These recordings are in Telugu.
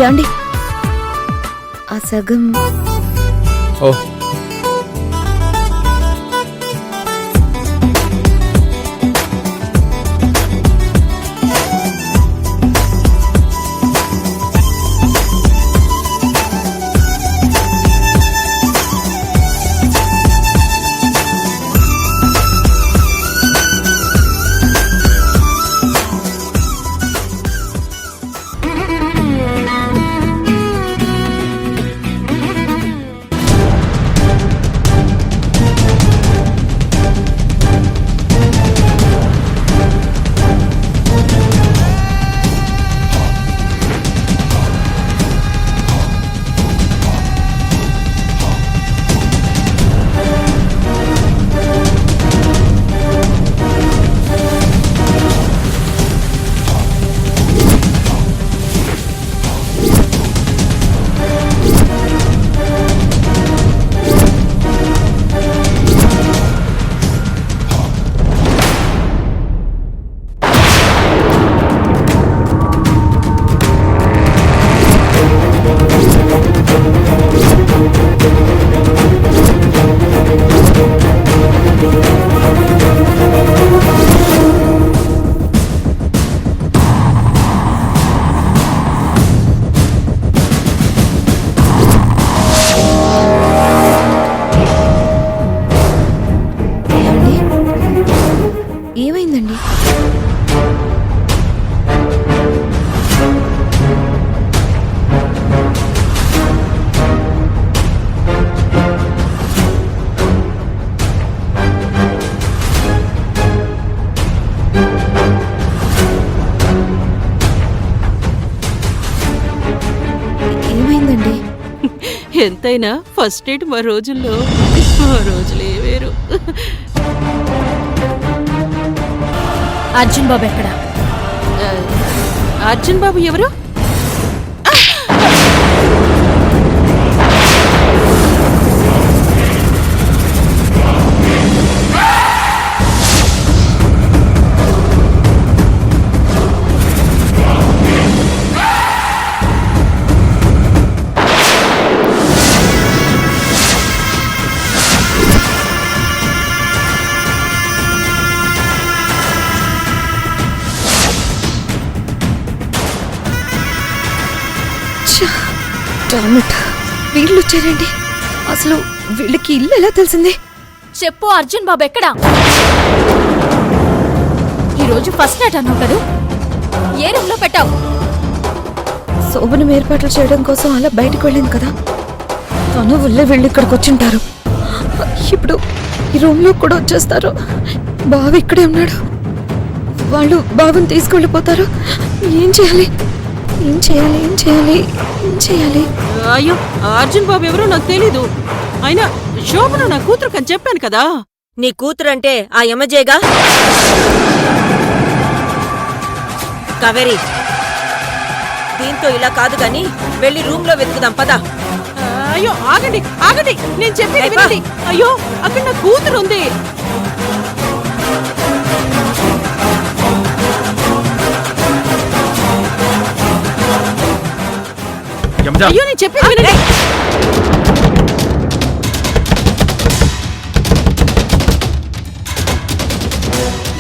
యాండి ఆ సగం ఓ ఏమైందండి? ఏమైందండి? ఎంతైనా ఫస్ట్ ఎయిడ్ మా రోజుల్లో ఆ రోజులే వేరు. అర్జున్ బాబు ఎక్కడా? అర్జున్ బాబు ఎవరు? వీళ్ళు వచ్చారండి. అసలు వీళ్ళకి ఇల్లు ఎలా తెలిసింది? చెప్పు అర్జున్ బాబు ఎక్కడా? ఈరోజు ఫస్ట్ నైట్ అన్నావు కదా, ఏ రూమ్ లో పెట్టావు? శోభనం ఏర్పాట్లు చేయడం కోసం అలా బయటకు వెళ్ళింది కదా, తను వీళ్ళు ఇక్కడికి వచ్చింటారు. ఇప్పుడు ఈ రూమ్ లో కూడా వచ్చేస్తారు. బావ ఇక్కడే ఉన్నాడు. వాళ్ళు బావని తీసుకెళ్ళిపోతారు. ఏం చేయాలి? ఏం చేయాలి? ఏం చేయాలి? ఏం చేయాలి? అయ్యో, అర్జున్ బాబు ఎవరో నాకు తెలీదు. అయినా శోభన నా కూతురు అని చెప్పాను కదా. నీ కూతురంటే ఆ యమజేగా. కావేరి, దీంతో ఇలా కాదు గాని వెళ్ళి రూమ్ లో వెతుకుదాం పదా. అయ్యో ఆగండి ఆగండి, నేను చెప్పేది వినండి. అయ్యో అక్కడ నా కూతురు ఉంది. అయ్యో నేను చెప్పేది వినండి.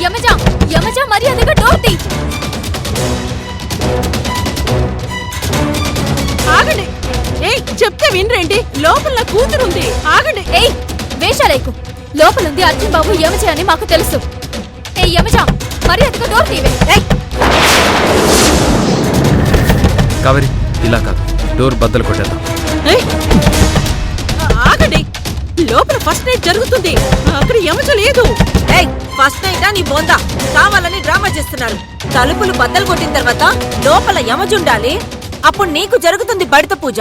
యమజా యమజా మర్యాదగా డోర్ తీ. ఆగండి. ఏయ్ చెప్తే వినరేంటి? లోపల నా కూతురు ఉంది. ఆగండి. ఏయ్ వేషాలేకు. లోపలుంది అర్జున్ బాబు యమజ అని మాకు తెలుసు. ఏ యమజా మర్యాదగా డోర్ తీవే. కావేరి, ఇలా కాదు, డోర్ బద్దలు కొట్టేద్దాం. ఆగండి, లోపల ఫస్ట్ నైట్ జరుగుతుంది. అక్కడ యమజ లేదు. ఫస్ట్ నైటా నీ బోందా? కావాలని డ్రామా చేస్తున్నారు. తలుపులు బద్దలు కొట్టిన తర్వాత లోపల యమజుండాలి. అప్పుడు నీకు జరుగుతుంది బడిత పూజ.